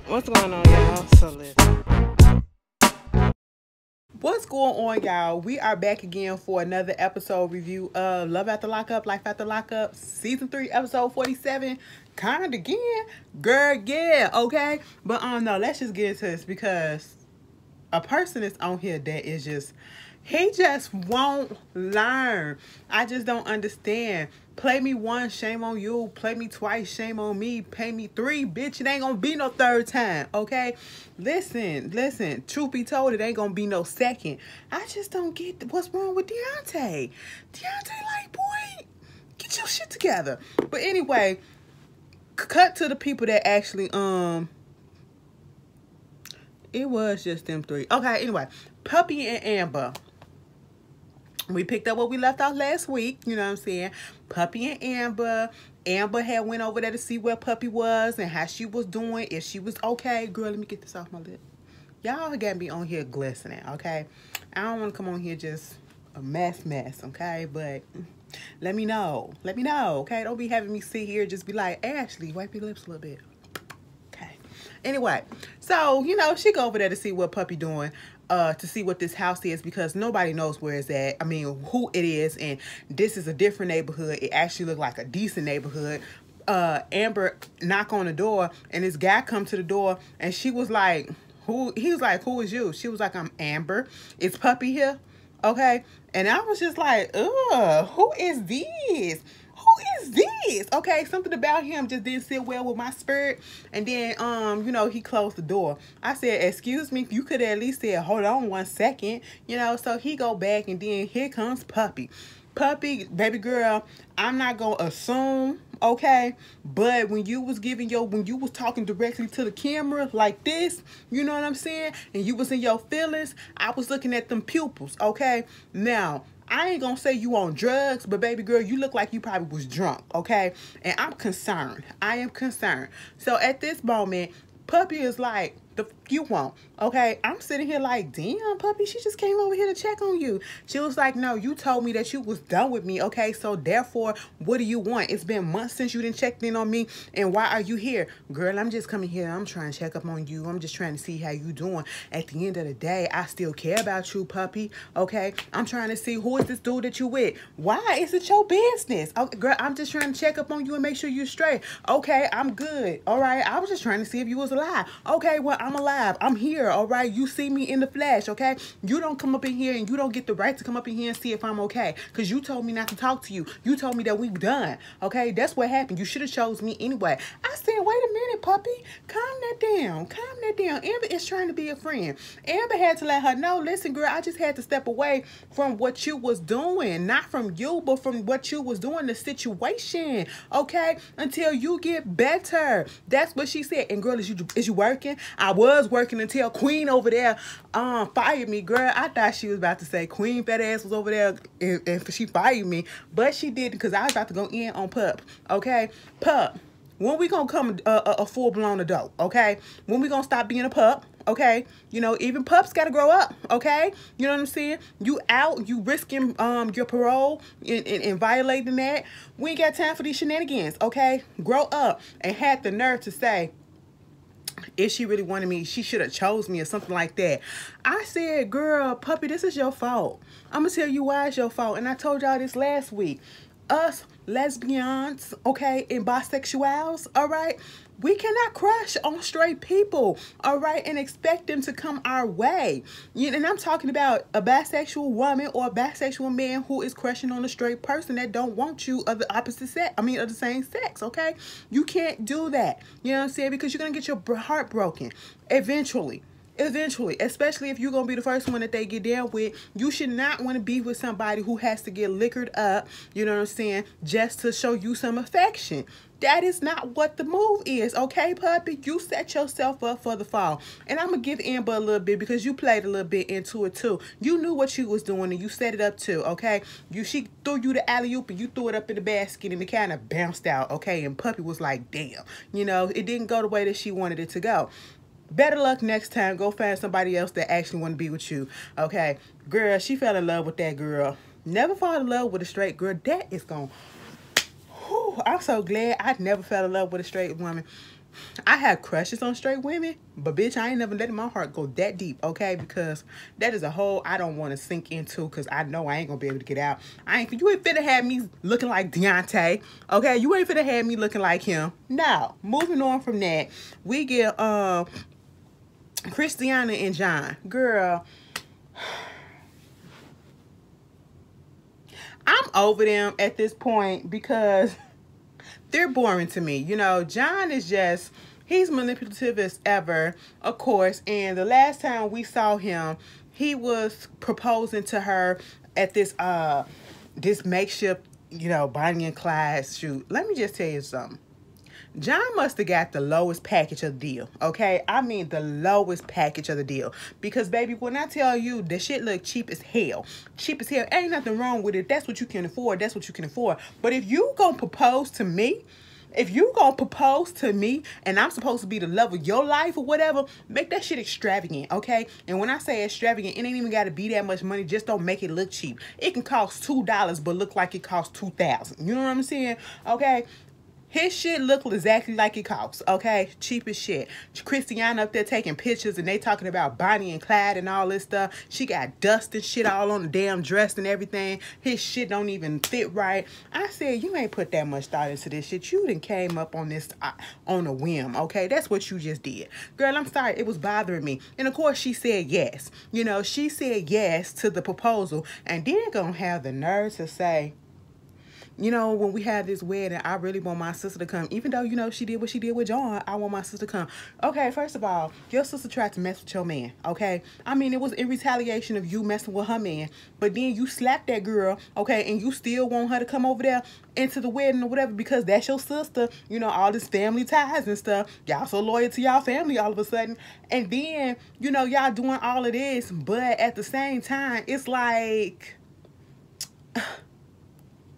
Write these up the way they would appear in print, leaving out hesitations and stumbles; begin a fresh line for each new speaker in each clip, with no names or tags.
What's going on, y'all? So listen. What's going on, y'all? We are back again for another episode review of Love After Lockup, Life After Lockup, Season 3, Episode 47. Kind again. Girl, yeah, okay? But no, let's just get into this because a person is on here that is just, he just won't learn. I just don't understand. Play me once, shame on you. Play me twice, shame on me. Pay me three, bitch. It ain't gonna be no third time, okay? Listen. Truth be told, it ain't gonna be no second. I just don't get what's wrong with Deontay. Deontay, like, boy, get your shit together. But anyway, cut to the people that actually, it was just them three. Okay, anyway, Puppy and Amber. We picked up what we left off last week, you know what I'm saying? Puppy and Amber. Amber had went over there to see where Puppy was and how she was doing, if she was okay. Girl, let me get this off my lip. Y'all got me on here glistening, okay? I don't want to come on here just a mess, okay? But let me know, okay? Don't be having me sit here just be like, Ashley, wipe your lips a little bit. Anyway, so, you know, she go over there to see what Puppy doing, to see what this house is because nobody knows where it's at. I mean, who it is, and this is a different neighborhood. It actually looked like a decent neighborhood. Amber knock on the door, and this guy come to the door, and she was like, who? He was like, who is you? She was like, I'm Amber. Is Puppy here? Okay. And I was just like, ugh, who is this? Who is this? Okay, something about him just didn't sit well with my spirit. And then, you know, he closed the door. I said, excuse me, you could at least say, hold on 1 second. You know, so he go back, and then here comes Puppy. Puppy, baby girl, I'm not going to assume, okay? But when you was talking directly to the camera like this, you know what I'm saying? And you was in your feelings, I was looking at them pupils, okay? Now, I ain't gonna say you on drugs, but baby girl, you look like you probably was drunk, okay? And I'm concerned. I am concerned. So at this moment, Puppy is like, the you want, okay? I'm sitting here like, damn, Puppy, she just came over here to check on you. She was like, no, you told me that you was done with me, okay? So therefore, what do you want? It's been months since you didn't check in on me, and why are you here? Girl, I'm just coming here. I'm trying to check up on you. I'm just trying to see how you doing. At the end of the day, I still care about you, Puppy, okay? I'm trying to see who is this dude that you with. Why is it your business? Okay, girl, I'm just trying to check up on you and make sure you're straight. Okay, I'm good, all right? I was just trying to see if you was alive. Okay, well, I'm alive. I'm here, all right? You see me in the flesh, okay? You don't come up in here and you don't get the right to come up in here and see if I'm okay because you told me not to talk to you. You told me that we done, okay? That's what happened. You should have chose me anyway. I said, wait a minute, Puppy. Calm that down. Calm that down. Amber is trying to be a friend. Amber had to let her know, listen, girl, I just had to step away from what you was doing. Not from you, but from what you was doing, the situation, okay? Until you get better. That's what she said. And girl, is you working? I was working until Queen over there fired me. Girl, I thought she was about to say Queen fat ass was over there and she fired me, but she didn't because I was about to go in on Pup, okay? Pup, when we gonna come a full-blown adult, okay? When we gonna stop being a pup, okay? You know, even pups gotta grow up, okay? You know what I'm saying? You out, you risking your parole and violating that. We ain't got time for these shenanigans, okay? Grow up. And had the nerve to say, if she really wanted me, she should have chose me or something like that. I said, girl, Puppy, this is your fault. I'm going to tell you why it's your fault. And I told y'all this last week. Us lesbians, okay, and bisexuals, all right? We cannot crush on straight people, all right, and expect them to come our way. And I'm talking about a bisexual woman or a bisexual man who is crushing on a straight person that don't want you of the opposite sex, of the same sex, okay? You can't do that, you know what I'm saying? Because you're going to get your heart broken eventually. Especially if you're going to be the first one that they get down with. You should not want to be with somebody who has to get liquored up, you know what I'm saying, just to show you some affection. That is not what the move is, okay, Puppy? You set yourself up for the fall. And I'm going to give Amber a little bit because you played a little bit into it, too. You knew what you was doing and you set it up, too, okay? She threw you the alley-oop and you threw it up in the basket and it kind of bounced out, okay? And Puppy was like, damn. You know, it didn't go the way that she wanted it to go. Better luck next time. Go find somebody else that actually want to be with you. Okay. Girl, she fell in love with that girl. Never fall in love with a straight girl. That is going... I'm so glad I never fell in love with a straight woman. I have crushes on straight women, but bitch, I ain't never letting my heart go that deep, okay? Because that is a hole I don't want to sink into, because I know I ain't gonna be able to get out. You ain't finna have me looking like Deontay, okay? You ain't finna have me looking like him. Now, moving on from that, we get Christiana and John. Girl, I'm over them at this point because they're boring to me. You know, John is just, he's manipulative as ever, of course. And the last time we saw him, he was proposing to her at this this makeshift, you know, Bonnie and Clyde shoot. Let me just tell you something. John must have got the lowest package of the deal, okay? I mean, the lowest package of the deal. Because, baby, when I tell you the shit look cheap as hell, ain't nothing wrong with it. That's what you can afford. That's what you can afford. But if you gonna propose to me, and I'm supposed to be the love of your life or whatever, make that shit extravagant, okay? And when I say extravagant, it ain't even got to be that much money. Just don't make it look cheap. It can cost $2, but look like it costs $2,000. You know what I'm saying? Okay? His shit look exactly like it costs, okay? Cheap as shit. Christiana up there taking pictures and they talking about Bonnie and Clyde and all this stuff. She got dust and shit all on the damn dress and everything. His shit don't even fit right. I said, you ain't put that much thought into this shit. You done came up on this on a whim, okay? That's what you just did. Girl, I'm sorry. It was bothering me. And of course, she said yes. You know, she said yes to the proposal and then gonna have the nerve to say, you know, when we had this wedding, I really want my sister to come. Even though, you know, she did what she did with John, I want my sister to come. Okay, first of all, your sister tried to mess with your man, okay? I mean, it was in retaliation of you messing with her man. But then you slapped that girl, okay? And you still want her to come over there into the wedding or whatever because that's your sister. You know, all this family ties and stuff. Y'all so loyal to y'all family all of a sudden. And then, you know, y'all doing all of this. But at the same time, it's like...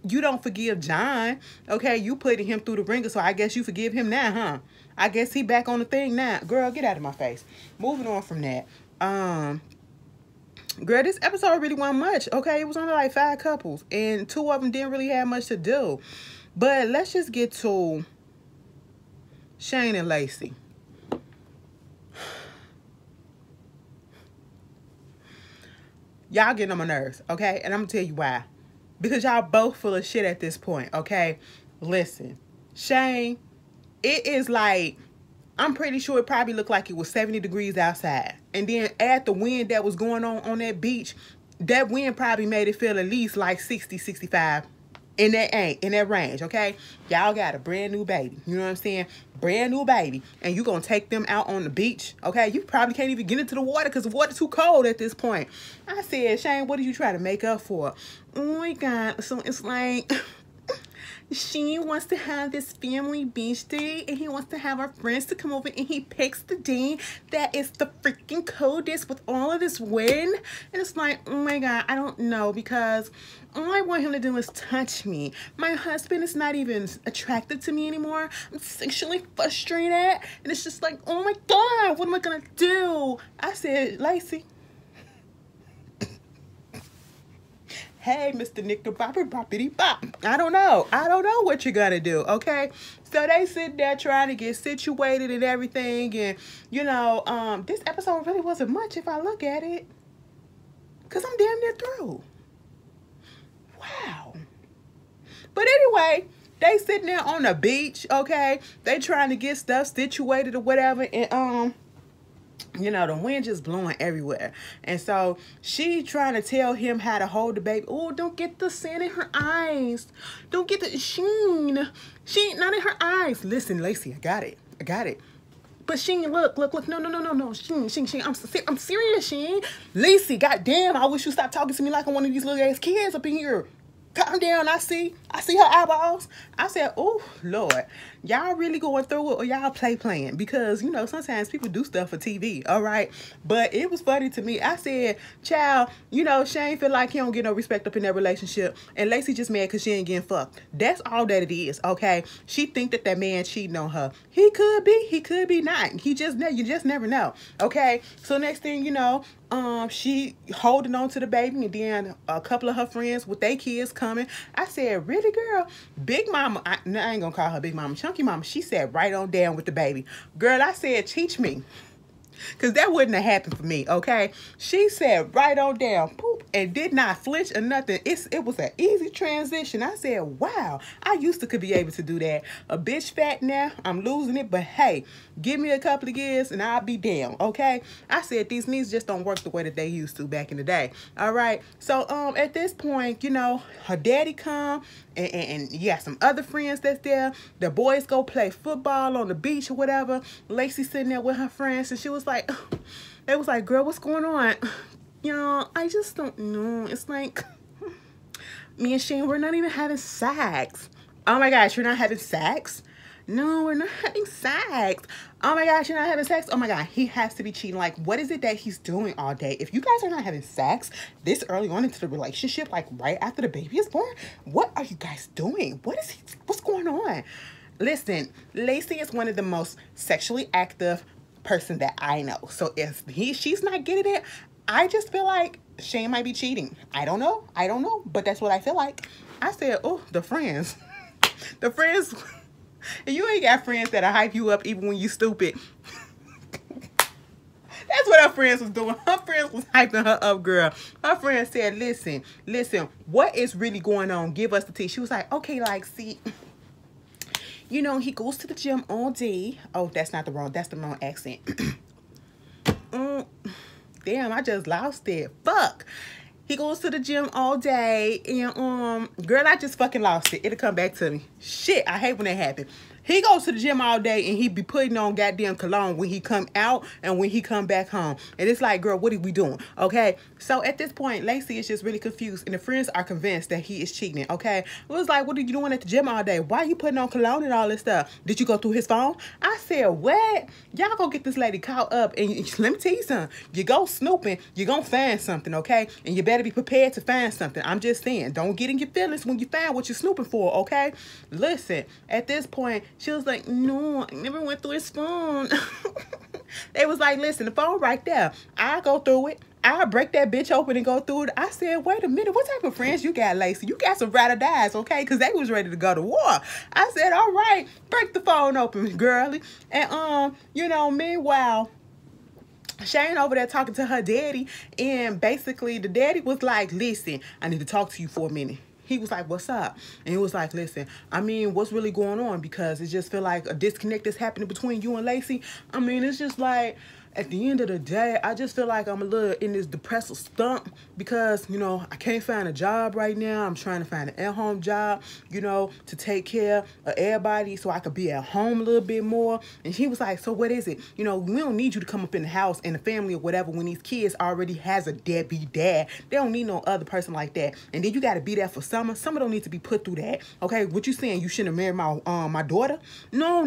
You don't forgive John, okay? You putting him through the ringer, so I guess you forgive him now, huh? I guess he back on the thing now. Girl, get out of my face. Moving on from that. Girl, this episode really wasn't much, okay? It was only like 5 couples, and 2 of them didn't really have much to do. But let's just get to Shane and Lacey. Y'all getting on my nerves, okay? And I'm gonna tell you why. Because y'all both full of shit at this point, okay? Listen, Shane, it is like, I'm pretty sure it probably looked like it was 70 degrees outside. And then add the wind that was going on that beach, that wind probably made it feel at least like 60, 65 in that range, okay? Y'all got a brand new baby, you know what I'm saying? Brand new baby, and you gonna take them out on the beach, okay? You probably can't even get into the water because the water's too cold at this point. I said, Shane, what did you try to make up for? Oh my God, so it's like... She wants to have this family beach day and he wants to have our friends to come over and he picks the day that is the freaking coldest with all of this wind. And it's like, oh my God, I don't know, because all I want him to do is touch me. My husband is not even attracted to me anymore. I'm sexually frustrated. And it's just like, oh my God, what am I gonna do? I said, Lacey. Hey, Mr. Knickerbocker, boppity bop. I don't know what you're gonna do, okay? So they sit there trying to get situated and everything. And, you know, this episode really wasn't much if I look at it. Because I'm damn near through. Wow. But anyway, they sitting there on the beach, okay? They trying to get stuff situated or whatever. And, you know, the wind just blowing everywhere. And so she trying to tell him how to hold the baby. Oh, don't get the sand in her eyes. Don't get the sheen. Not in her eyes. Listen, Lacey, I got it. But Sheen, look. No. Sheen. I'm serious, Sheen. Lacey, goddamn, I wish you stopped talking to me like I'm one of these little ass kids up in here. Calm down. I see her eyeballs. I said, oh, Lord, y'all really going through it or y'all playing? Because, you know, sometimes people do stuff for TV, all right? But it was funny to me. I said, child, you know, Shane feel like he don't get no respect up in that relationship. And Lacey just mad because she ain't getting fucked. That's all that it is, okay? She think that man cheating on her. He could be not. You just never know, okay? So next thing you know, she holding on to the baby, and then a couple of her friends with their kids coming. I said, really, girl? Big Mama, I ain't gonna call her Big Mama Chunky. Chunky Mama, she said right on down with the baby. Girl, I said, teach me. Because that wouldn't have happened for me, okay? She said right on down, poop, and did not flinch or nothing. It was an easy transition. I said, wow, I used to could be able to do that. A bitch fat now, I'm losing it, but hey, give me a couple of years and I'll be down, okay? I said these knees just don't work the way that they used to back in the day, all right? So at this point, you know, her daddy come, and you got some other friends that's there. The boys go play football on the beach or whatever. Lacey sitting there with her friends, and she was like, they was like, girl, what's going on? You know, I just don't know. It's like, me and Shane, we're not even having sex. Oh my gosh, you're not having sex? No, we're not having sex. Oh my gosh, you're not having sex? Oh my God, he has to be cheating. Like, what is it that he's doing all day? If you guys are not having sex this early on into the relationship, like right after the baby is born, what are you guys doing? What's going on? Listen, Lacey is one of the most sexually active person that I know. So if she's not getting it, I just feel like Shane might be cheating. I don't know, but that's what I feel like. I said, oh, the friends. The friends... And you ain't got friends that'll hype you up even when you stupid. That's what her friends was doing. Her friends was hyping her up, girl. Her friend said, listen, what is really going on? Give us the tea. She was like, okay, like, see, you know, he goes to the gym all day. Oh, that's the wrong accent. Damn, I just lost it. Fuck. He goes to the gym all day, and girl, I just fucking lost it. It'll come back to me. Shit, I hate when that happens. He goes to the gym all day, and he be putting on goddamn cologne when he come out and when he come back home. And it's like, girl, what are we doing? Okay? So at this point, Lacey is just really confused, and the friends are convinced that he is cheating, okay? It was like, what are you doing at the gym all day? Why are you putting on cologne and all this stuff? Did you go through his phone? I said, what? Y'all go get this lady caught up, and let me tell you something. You go snooping, you're gonna find something, okay? And you better be prepared to find something. I'm just saying, don't get in your feelings when you find what you're snooping for, okay? Listen, at this point, she was like, no, I never went through his phone. They was like, listen, the phone right there. I'll go through it. I'll break that bitch open and go through it. I said, wait a minute, what type of friends you got, Lacey? You got some ride or dies, okay? Because they was ready to go to war. I said, all right, break the phone open, girly. And, you know, meanwhile, Shane over there talking to her daddy, and basically the daddy was like, listen, I need to talk to you for a minute. He was like, what's up? And he was like, listen, I mean, what's really going on? Because it just feel like a disconnect is happening between you and Lacey. I mean, it's just like, at the end of the day, I just feel like I'm a little in this depressive stump because, you know, I can't find a job right now. I'm trying to find an at-home job, you know, to take care of everybody so I could be at home a little bit more. And he was like, so what is it? You know, we don't need you to come up in the house and the family or whatever when these kids already has a deadbeat dad. They don't need no other person like that. And then you got to be there for Summer. Summer don't need to be put through that. Okay, what you saying? You shouldn't have married my daughter? No.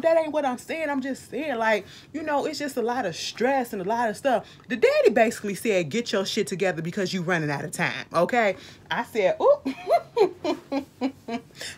That ain't what I'm saying. I'm just saying, like, you know, it's just a lot of stress and a lot of stuff. The daddy basically said, get your shit together because you running out of time, okay? I said, ooh.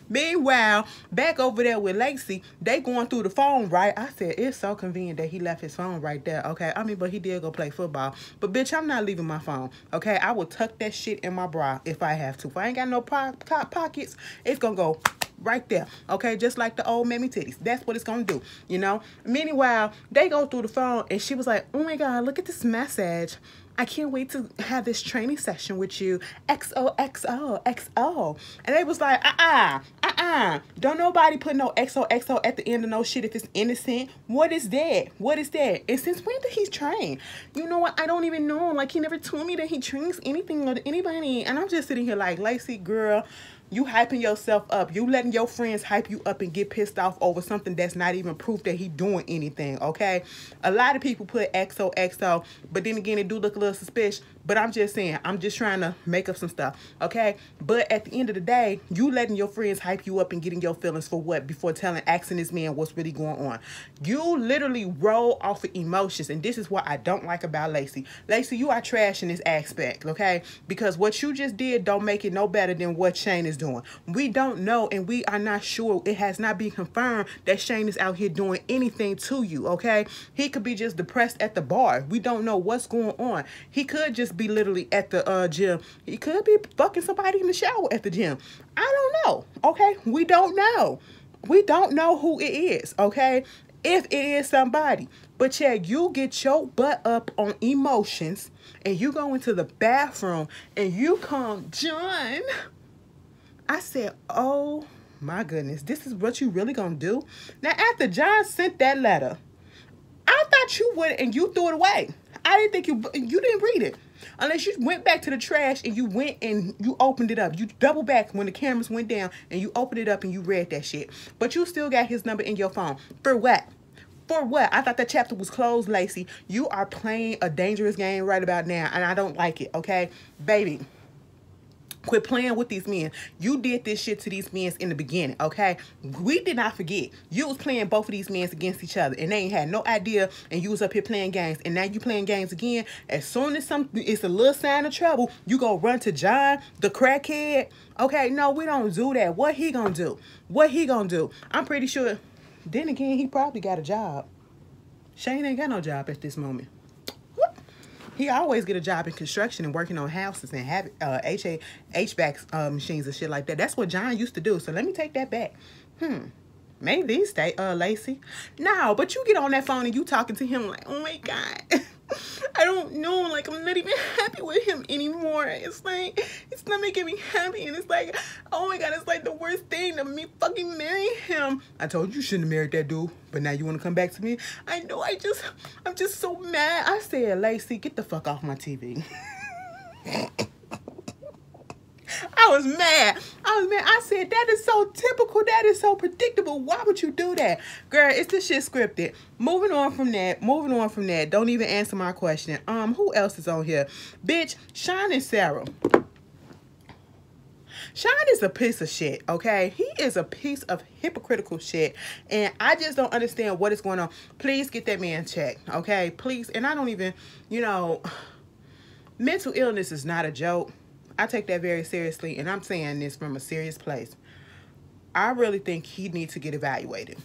Meanwhile, back over there with Lacey, they going through the phone, right? I said, it's so convenient that he left his phone right there, okay? I mean, but he did go play football. But bitch, I'm not leaving my phone, okay? I will tuck that shit in my bra if I have to. If I ain't got no pockets, it's gonna go right there, okay? Just like the old mammy titties. That's what it's gonna do, you know? Meanwhile, they go through the phone, and she was like, oh my God, look at this message. I can't wait to have this training session with you. XOXO. And they was like, don't nobody put no XOXO at the end of no shit if it's innocent. What is that? And since when did he train? You know what? I don't even know. Like, he never told me that he trains anything or anybody. And I'm just sitting here like, Lacey, girl, you hyping yourself up. You letting your friends hype you up and get pissed off over something that's not even proof that he doing anything, okay? A lot of people put XOXO, but then again, it do look a little suspicious. But I'm just saying, I'm just trying to make up some stuff, okay? But at the end of the day, you letting your friends hype you up and getting your feelings for what? Before asking this man what's really going on. You literally roll off of emotions, and this is what I don't like about Lacey. Lacey, you are trash in this aspect, okay? Because what you just did don't make it no better than what Shane is doing. We don't know, and we are not sure. It has not been confirmed that Shane is out here doing anything to you, okay? He could be just depressed at the bar. We don't know what's going on. He could just be literally at the gym. He could be fucking somebody in the shower at the gym. I don't know, okay? We don't know. We don't know who it is, okay? If it is somebody. But yeah, you get your butt up on emotions and you go into the bathroom and you come, John. I said, oh my goodness, this is what you really gonna do? Now, after John sent that letter, I thought you would, and you threw it away. I didn't think you didn't read it. Unless you went back to the trash and you went and you opened it up. You double back when the cameras went down and you opened it up and you read that shit. But you still got his number in your phone. For what? For what? I thought that chapter was closed, Lacey. You are playing a dangerous game right about now, and I don't like it, okay? Baby, quit playing with these men. You did this shit to these men in the beginning, okay? We did not forget. You was playing both of these men against each other, and they ain't had no idea, and you was up here playing games, and now you playing games again. As soon as it's a little sign of trouble, you go run to John, the crackhead. Okay, no, we don't do that. What he gonna do? What he gonna do? I'm pretty sure. Then again, he probably got a job. Shane ain't got no job at this moment. He always get a job in construction and working on houses and have HVAC machines and shit like that. That's what John used to do. So let me take that back. Maybe these stay Lacey. No, but you get on that phone and you talking to him like, oh my God. I don't know, like I'm not even happy with him anymore. It's like, it's not making me happy, and it's like, oh my God, it's like the worst thing to me fucking marry him. I told you shouldn't have married that dude, but now you want to come back to me? I know, I'm just so mad. I said, Lacey, get the fuck off my TV. I was mad. I said, that is so typical. That is so predictable. Why would you do that? Girl, it's this shit scripted. Moving on from that. Don't even answer my question. Who else is on here? Bitch, Sean and Sarah. Sean is a piece of shit, okay? He is a piece of hypocritical shit. And I just don't understand what is going on. Please get that man checked, okay? Please. And I don't even, mental illness is not a joke. I take that very seriously, and I'm saying this from a serious place. I really think he needs to get evaluated.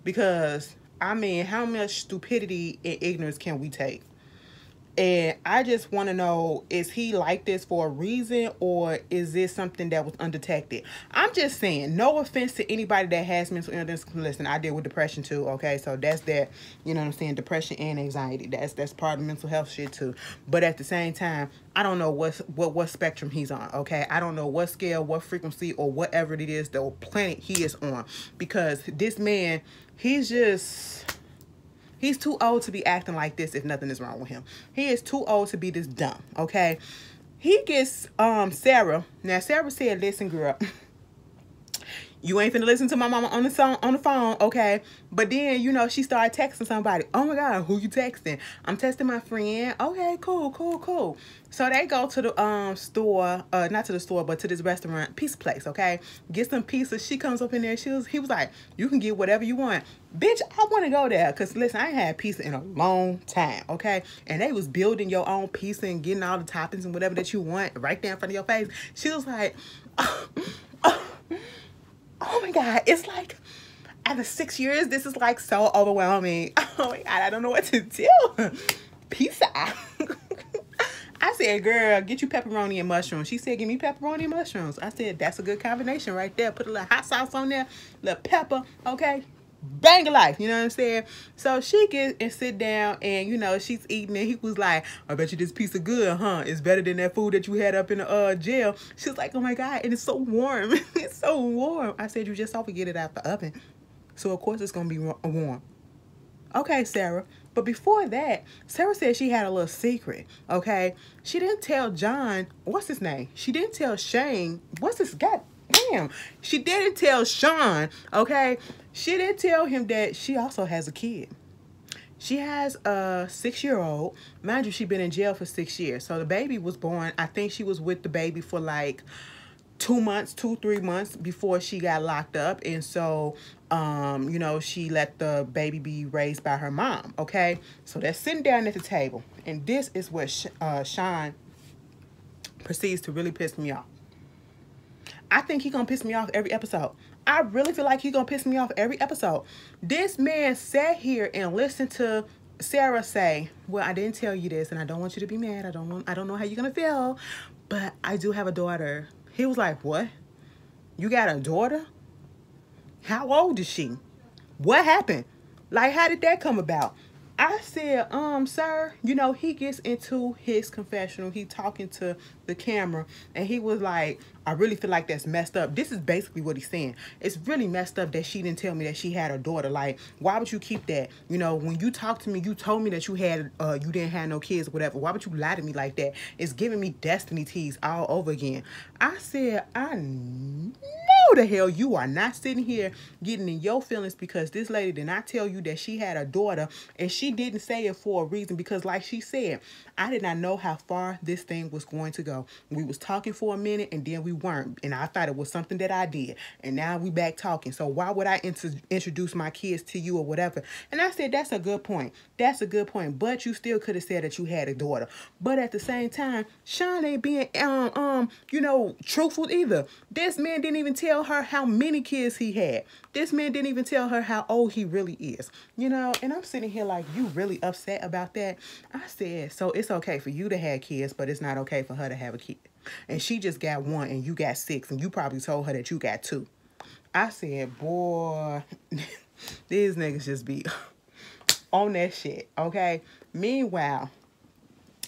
Because, I mean, how much stupidity and ignorance can we take? And I just want to know, is he like this for a reason, or is this something that was undetected? I'm just saying, no offense to anybody that has mental illness. Listen, I deal with depression too, okay? So that's that, you know what I'm saying? Depression and anxiety. That's part of mental health shit too. But at the same time, I don't know what spectrum he's on, okay? I don't know what scale, what frequency, or whatever it is, the planet he is on. Because this man, he's too old to be acting like this if nothing is wrong with him. He is too old to be this dumb, okay? He gets Sarah. Now, Sarah said, listen, girl, you ain't finna listen to my mama on the phone, okay? But then, she started texting somebody. Oh, my God, who you texting? I'm texting my friend. Okay, cool. So they go to the store, not to the store, but to this restaurant, pizza place, okay? Get some pizza. She comes up in there. He was like, you can get whatever you want. Bitch, I want to go there. Because, listen, I ain't had pizza in a long time, okay? And they was building your own pizza and getting all the toppings and whatever that you want right there in front of your face. She was like, oh my God, it's like, after 6 years, this is like so overwhelming. Oh my God, I don't know what to do. Pizza. I said, girl, get you pepperoni and mushrooms. She said, give me pepperoni and mushrooms. I said, that's a good combination right there. Put a little hot sauce on there, little pepper, okay? Bang of life, you know what I'm saying? So she gets and sit down and, she's eating and he was like, I bet you this pizza good, huh? It's better than that food that you had up in the jail. She was like, oh my God, and it's so warm. It's so warm. I said, you just have to get it out the oven. So, of course, it's going to be warm. Okay, Sarah. But before that, Sarah said she had a little secret, okay? She didn't tell John, what's his name? She didn't tell Shane, what's his, God damn. She didn't tell Sean, okay? She didn't tell him that she also has a kid. She has a 6-year-old. Mind you, she's been in jail for 6 years. So the baby was born. I think she was with the baby for like 3 months before she got locked up. And so, she let the baby be raised by her mom, okay? So they're sitting down at the table. And this is where Sean proceeds to really piss me off. I think he's going to piss me off every episode. I really feel like he's going to piss me off every episode. This man sat here and listened to Sarah say, well, I didn't tell you this, and I don't want you to be mad. I don't know how you're going to feel, but I do have a daughter. He was like, what? You got a daughter? How old is she? What happened? Like, how did that come about? I said, sir, you know, he gets into his confessional. He talking to the camera, and he was like, I really feel like that's messed up. This is basically what he's saying. It's really messed up that she didn't tell me that she had a daughter. Like, why would you keep that? You know, when you talked to me, you told me that you didn't have no kids or whatever. Why would you lie to me like that? It's giving me destiny tease all over again. I said, I know the hell you are not sitting here getting in your feelings because this lady did not tell you that she had a daughter, and she didn't say it for a reason, because like she said, I did not know how far this thing was going to go. We was talking for a minute, and then we weren't, and I thought it was something that I did, and now we back talking. So why would I introduce my kids to you or whatever? And I said, that's a good point. That's a good point. But you still could have said that you had a daughter. But at the same time, Sean ain't being you know, truthful either. This man didn't even tell her how many kids he had. This man didn't even tell her how old he really is. You know, and I'm sitting here like, you really upset about that? I said, so it's okay for you to have kids, but it's not okay for her to have a kid. And she just got one and you got six, and you probably told her that you got two. I said, boy, these niggas just be on that shit, okay? Meanwhile,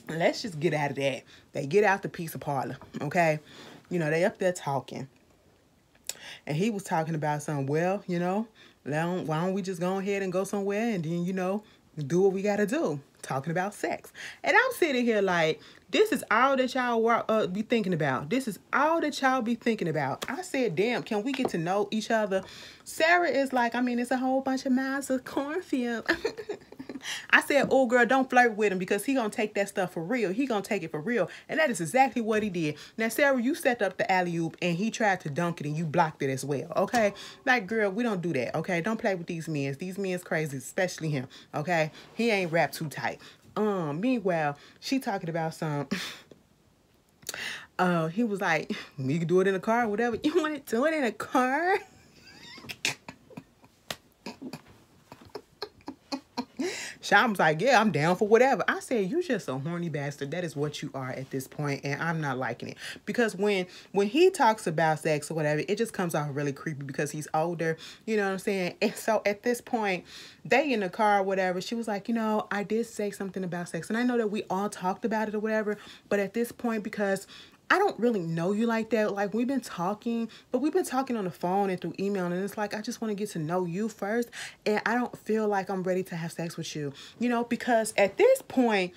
let's just get out of that. They get out the pizza parlor, okay? You know, they up there talking. And he was talking about something, well, you know, why don't we just go ahead and go somewhere and then, you know, do what we got to do. Talking about sex. And I'm sitting here like, this is all that y'all be thinking about. This is all that y'all be thinking about. I said, damn, can we get to know each other? Sarah is like, I mean, it's a whole bunch of miles of cornfield. I said, oh, girl, don't flirt with him because he going to take that stuff for real. He going to take it for real. And that is exactly what he did. Now, Sarah, you set up the alley-oop and he tried to dunk it and you blocked it as well, okay? Like, girl, we don't do that, okay? Don't play with these men. These men's crazy, especially him, okay? He ain't wrapped too tight. Meanwhile, she talking about some... he was like, we could do it in a car or whatever. You want to do it in a car? Sean was like, yeah, I'm down for whatever. I said, you just a horny bastard. That is what you are at this point, and I'm not liking it. Because when he talks about sex or whatever, it just comes off really creepy because he's older. You know what I'm saying? And so at this point, they in the car or whatever, she was like, you know, I did say something about sex. And I know that we all talked about it or whatever, but at this point, because I don't really know you like that. Like, we've been talking, but we've been talking on the phone and through email, and it's like, I just want to get to know you first, and I don't feel like I'm ready to have sex with you, you know, because at this point,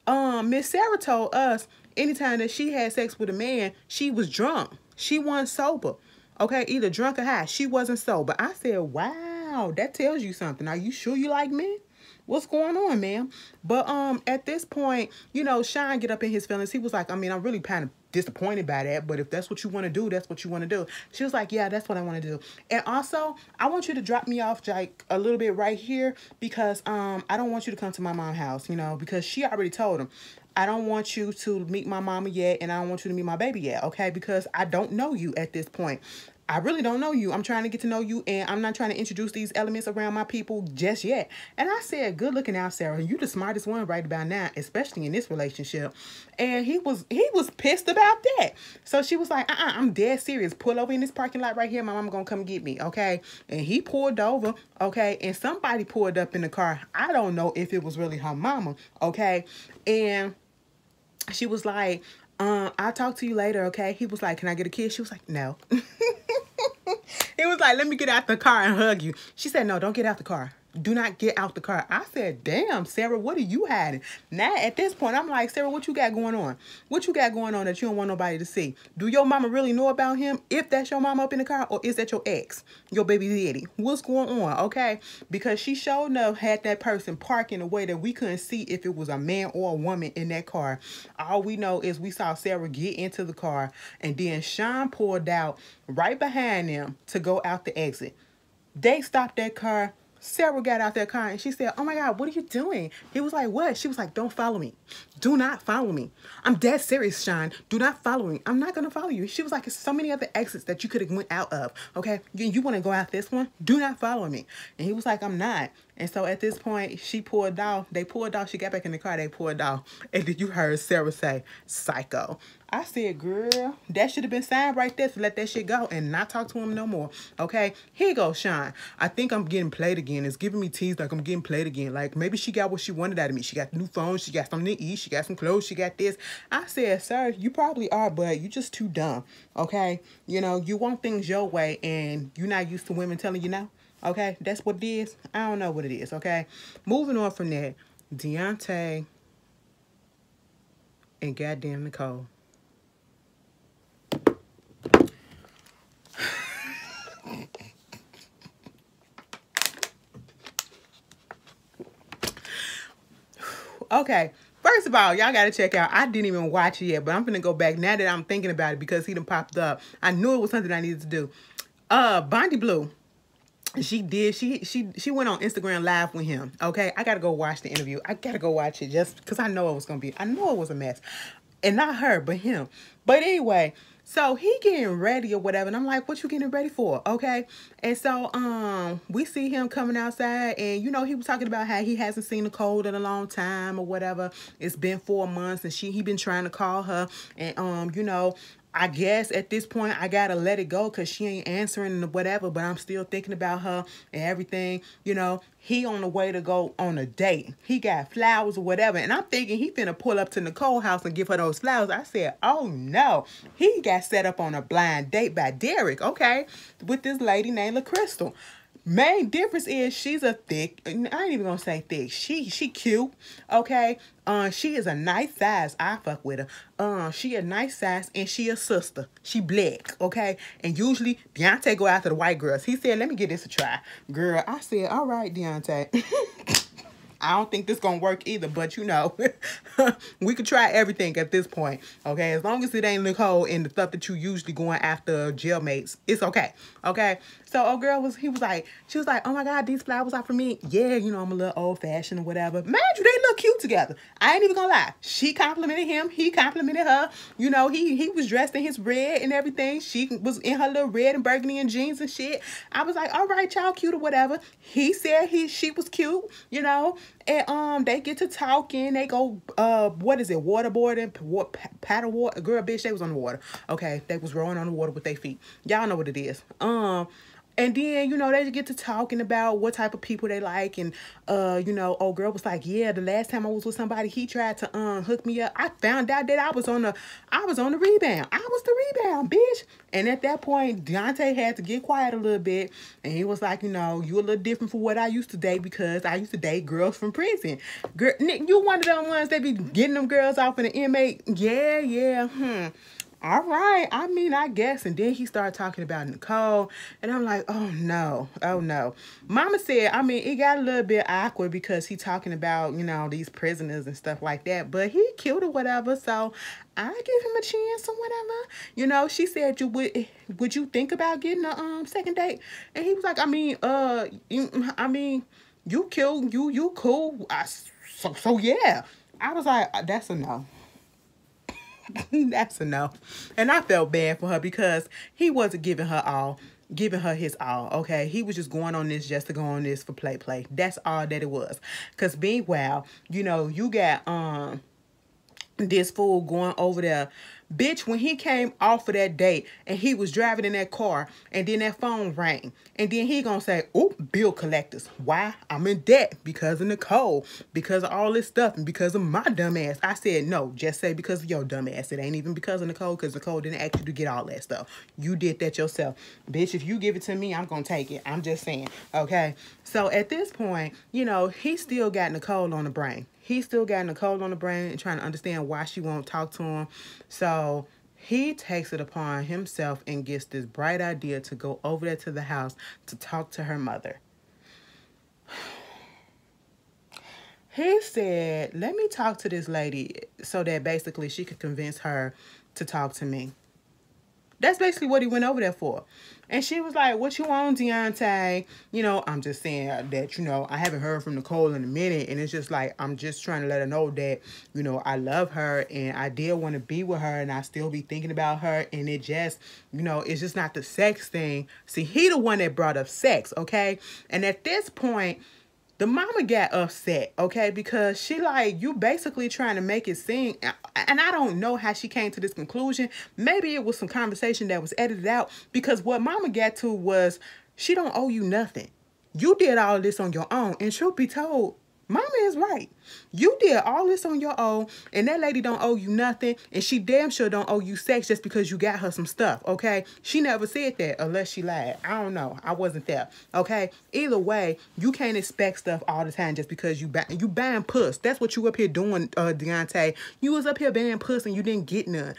Miss Sarah told us anytime that she had sex with a man, she was drunk. She wasn't sober, okay, either drunk or high. She wasn't sober. I said, wow, that tells you something. Are you sure you like men? What's going on, ma'am? But at this point, you know, Sean get up in his feelings. He was like, I mean, I'm really kind of disappointed by that, but if that's what you want to do, that's what you want to do. She was like, yeah, that's what I want to do. And also, I want you to drop me off like a little bit right here because I don't want you to come to my mom's house, you know, because she already told him, I don't want you to meet my mama yet, and I don't want you to meet my baby yet, okay? Because I don't know you at this point. I really don't know you. I'm trying to get to know you, and I'm not trying to introduce these elements around my people just yet. And I said, good looking out, Sarah. You the smartest one right about now, especially in this relationship. And he was pissed about that. So she was like, I'm dead serious. Pull over in this parking lot right here. My mama gonna come get me, okay? And he pulled over, okay? And somebody pulled up in the car. I don't know if it was really her mama, okay? And she was like, I'll talk to you later, okay? He was like, can I get a kiss? She was like, no. He was like, let me get out the car and hug you. She said, no, don't get out the car. Do not get out the car. I said, damn, Sarah, what are you hiding? Now, at this point, I'm like, Sarah, what you got going on? What you got going on that you don't want nobody to see? Do your mama really know about him? If that's your mama up in the car, or is that your ex, your baby daddy? What's going on, okay? Because she sure enough had that person park in a way that we couldn't see if it was a man or a woman in that car. All we know is we saw Sarah get into the car, and then Sean pulled out right behind them to go out the exit. They stopped that car. Sarah got out that car and she said, oh my God, what are you doing? He was like, what? She was like, don't follow me. Do not follow me. I'm dead serious, Sean. Do not follow me. I'm not going to follow you. She was like, there's so many other exits that you could have went out of. Okay. You want to go out this one? Do not follow me. And he was like, I'm not. And so at this point, she pulled off. They pulled off. She got back in the car. They pulled off. And then you heard Sarah say, psycho. I said, girl, that should have been signed right there to let that shit go and not talk to him no more. Okay? Here you go, Sean. I think I'm getting played again. It's giving me tease like I'm getting played again. Like, maybe she got what she wanted out of me. She got the new phone. She got something to eat. She got some clothes. She got this. I said, sir, you probably are, but you just too dumb. Okay? You know, you want things your way and you're not used to women telling you no. Okay? That's what it is. I don't know what it is. Okay? Moving on from that, Deontay and goddamn Nicole. Okay, first of all, y'all gotta check out. I didn't even watch it yet, but I'm gonna go back now that I'm thinking about it because he done popped up. I knew it was something I needed to do. Bondi Blue, she went on Instagram Live with him. Okay, I gotta go watch the interview. I gotta go watch it just because I know it was gonna be. I know it was a mess, and not her, but him. But anyway. So he getting ready or whatever, and I'm like, what you getting ready for? Okay. And so we see him coming outside, and you know, he was talking about how he hasn't seen Nicole in a long time or whatever. It's been 4 months and he been trying to call her, and you know, I guess at this point I gotta let it go because she ain't answering whatever, but I'm still thinking about her and everything. You know, he on the way to go on a date. He got flowers or whatever, and I'm thinking he finna pull up to Nicole's house and give her those flowers. I said, oh no, he got set up on a blind date by Derek, okay, with this lady named LaCrystal. Main difference is she's a thick, I ain't even gonna say thick, she cute, okay. She is a nice size. I fuck with her. She a nice size and she a sister. She black, okay? And usually Deontay go after the white girls. He said, let me give this a try. Girl, I said, all right, Deontay. I don't think this gonna work either, but you know, we could try everything at this point, okay? As long as it ain't Nicole and the stuff that you usually going after jailmates, it's okay, okay? So old girl she was like, oh my God, these flowers are for me. Yeah, you know, I'm a little old fashioned or whatever. Mind you, they look cute together. I ain't even gonna lie. She complimented him, he complimented her. You know, he was dressed in his red and everything. She was in her little red and burgundy and jeans and shit. I was like, all right, y'all cute or whatever. He said she was cute, you know. And they get to talking. They go what is it, waterboarding, paddle water. Girl, bitch, they was on the water. Okay, they was rolling on the water with their feet. Y'all know what it is. And then, you know, they get to talking about what type of people they like. And, you know, old girl was like, yeah, the last time I was with somebody, he tried to hook me up. I found out that I was on the rebound. I was the rebound, bitch. And at that point, Deontay had to get quiet a little bit. And he was like, you know, you a little different from what I used to date because I used to date girls from prison. Girl, Nick, you one of them ones that be getting them girls off in the inmate. Yeah. All right. I mean, I guess. And then he started talking about Nicole. And I'm like, oh, no. Mama said, I mean, it got a little bit awkward because he talking about, you know, these prisoners and stuff like that. But he cute or whatever. So I give him a chance or whatever. You know, she said, would you think about getting a second date? And he was like, you cute. You cool. So yeah. I was like, that's a no. That's a no. And I felt bad for her because he wasn't giving her his all, okay? He was just going on this just to go on this for play. That's all that it was. Because meanwhile, you know, you got this fool going over there. Bitch, when he came off of that date and he was driving in that car and then that phone rang and then he gonna say, oh, bill collectors. Why? I'm in debt because of Nicole, because of all this stuff and because of my dumb ass. I said, no, just say because of your dumb ass. It ain't even because of Nicole because Nicole didn't ask you to get all that stuff. You did that yourself. Bitch, if you give it to me, I'm gonna take it. I'm just saying, okay? So at this point, you know, he still got Nicole on the brain. He still got Nicole on the brain and trying to understand why she won't talk to him. So he takes it upon himself and gets this bright idea to go over there to the house to talk to her mother. He said, let me talk to this lady so that basically she could convince her to talk to me. That's basically what he went over there for. And she was like, what you want, Deontay? You know, I'm just saying that, you know, I haven't heard from Nicole in a minute. And it's just like, I'm just trying to let her know that, you know, I love her and I did want to be with her and I still be thinking about her. And it just, you know, it's just not the sex thing. See, he the one that brought up sex, okay? And at this point, The mama got upset, okay, because she like, you basically trying to make it seem, and I don't know how she came to this conclusion. Maybe it was some conversation that was edited out, because what mama got to was, she don't owe you nothing. You did all this on your own, and truth be told, mama is right. You did all this on your own, and that lady don't owe you nothing, and she damn sure don't owe you sex just because you got her some stuff, okay? She never said that unless she lied. I don't know. I wasn't there, okay? Either way, you can't expect stuff all the time just because you buying puss. That's what you up here doing, Deontay. You was up here buying puss and you didn't get none.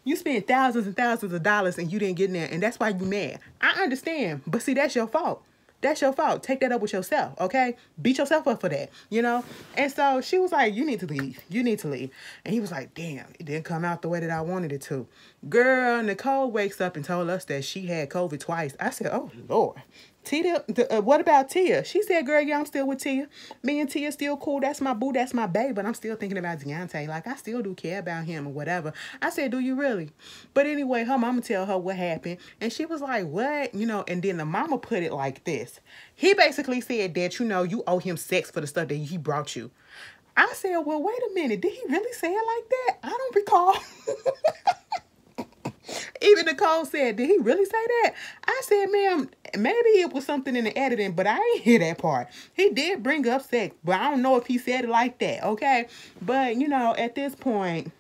You spent thousands and thousands of dollars and you didn't get none, and that's why you mad. I understand, but see, that's your fault. That's your fault. Take that up with yourself, okay? Beat yourself up for that, you know? And so she was like, you need to leave. You need to leave. And he was like, damn, it didn't come out the way that I wanted it to. Girl, Nicole wakes up and told us that she had COVID twice. I said, oh, Lord. Tia, what about Tia? She said, girl, yeah, I'm still with Tia. Me and Tia still cool. That's my boo. That's my babe. But I'm still thinking about Deontay. Like, I still do care about him or whatever. I said, do you really? But anyway, her mama tell her what happened. And she was like, what? You know, and then the mama put it like this. He basically said that, you know, you owe him sex for the stuff that he brought you. I said, well, wait a minute. Did he really say it like that? I don't recall. Even Nicole said, did he really say that? I said, ma'am, maybe it was something in the editing, but I didn't hear that part. He did bring up sex, but I don't know if he said it like that, okay? But, you know, at this point,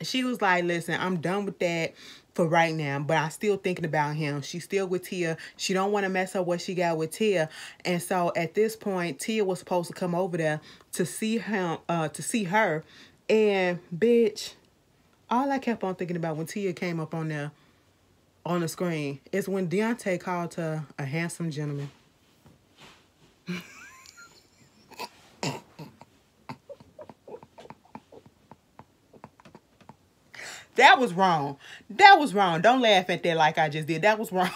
she was like, listen, I'm done with that for right now, but I'm still thinking about him. She's still with Tia. She don't want to mess up what she got with Tia. And so at this point, Tia was supposed to come over there to see him, to see her. And, bitch, all I kept on thinking about when Tia came up on there, on the screen, is when Deontay called her a handsome gentleman. That was wrong. That was wrong. Don't laugh at that like I just did. That was wrong.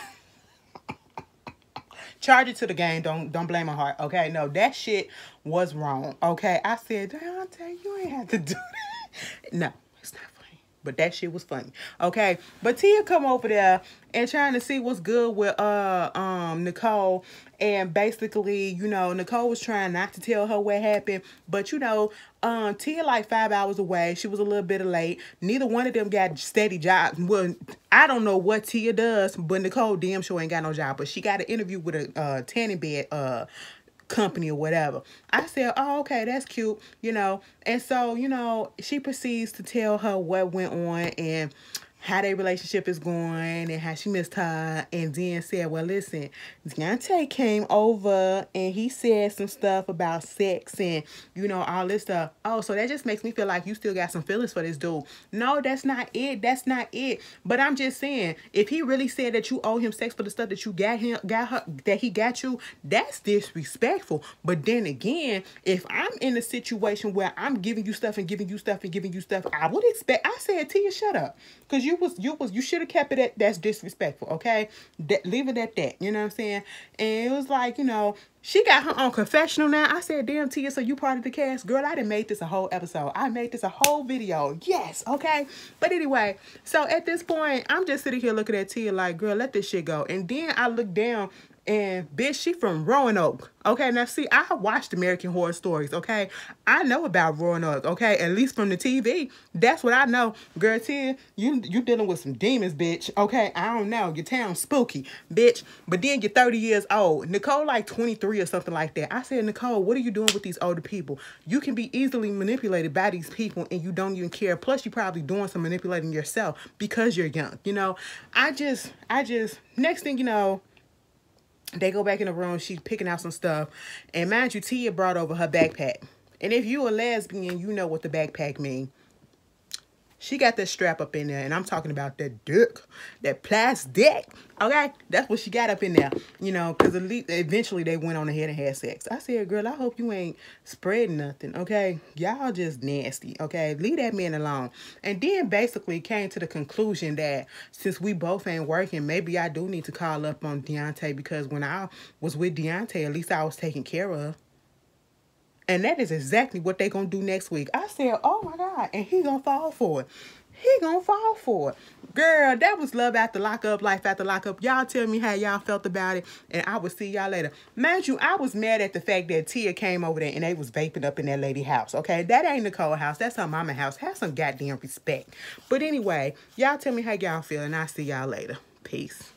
Charge it to the game. Don't blame my heart. Okay, no, that shit was wrong. Okay, I said, Deontay, you ain't have to do that. No, it's not funny. But that shit was funny. Okay. But Tia come over there and trying to see what's good with Nicole. And basically, you know, Nicole was trying not to tell her what happened. But, you know, Tia like 5 hours away. She was a little bit late. Neither one of them got steady jobs. Well, I don't know what Tia does, but Nicole damn sure ain't got no job. But she got an interview with a tanning bed company or whatever. I said, oh, okay, that's cute, you know. And so, you know, she proceeds to tell her what went on and how their relationship is going and how she missed her, and then said, well, listen, Deontay came over and he said some stuff about sex and, you know, all this stuff. Oh, so that just makes me feel like you still got some feelings for this dude. No, that's not it. That's not it. But I'm just saying, if he really said that you owe him sex for the stuff that you got her, that he got you, that's disrespectful. But then again, if I'm in a situation where I'm giving you stuff and giving you stuff and giving you stuff, I would expect, I said, Tia, shut up. Because you should have kept it at, that's disrespectful, okay? Leave it at that, you know what I'm saying? And it was like, you know, she got her own confessional now. I said, damn, Tia, so you part of the cast? Girl, I done made this a whole episode. I made this a whole video. Yes, okay? But anyway, so at this point, I'm just sitting here looking at Tia like, girl, let this shit go. And then I look down and bitch, she from Roanoke. Okay, now see, I watched American Horror Stories, okay? I know about Roanoke, okay? At least from the TV. That's what I know. Girl, Tia, you dealing with some demons, bitch, okay? I don't know. Your town's spooky, bitch. But then you're 30 years old. Nicole like 23 or something like that. I said, Nicole, what are you doing with these older people? You can be easily manipulated by these people and you don't even care. Plus, you're probably doing some manipulating yourself because you're young, you know? I just, next thing you know, they go back in the room. She's picking out some stuff. And mind you, Tia brought over her backpack. And if you a lesbian, you know what the backpack mean. She got that strap up in there. And I'm talking about that dick. That plastic. Okay? That's what she got up in there. You know, because eventually they went on ahead and had sex. I said, girl, I hope you ain't spreading nothing. Okay? Y'all just nasty. Okay? Leave that man alone. And then basically came to the conclusion that since we both ain't working, maybe I do need to call up on Deontay, because when I was with Deontay, at least I was taken care of. And that is exactly what they gonna do next week. I said, oh my God, and he gonna fall for it. He gonna fall for it. Girl, that was love after lockup, life after lockup. Y'all tell me how y'all felt about it, and I will see y'all later. Mind you, I was mad at the fact that Tia came over there and they was vaping up in that lady house, okay? That ain't Nicole's house. That's her mama house. Have some goddamn respect. But anyway, y'all tell me how y'all feel, and I'll see y'all later. Peace.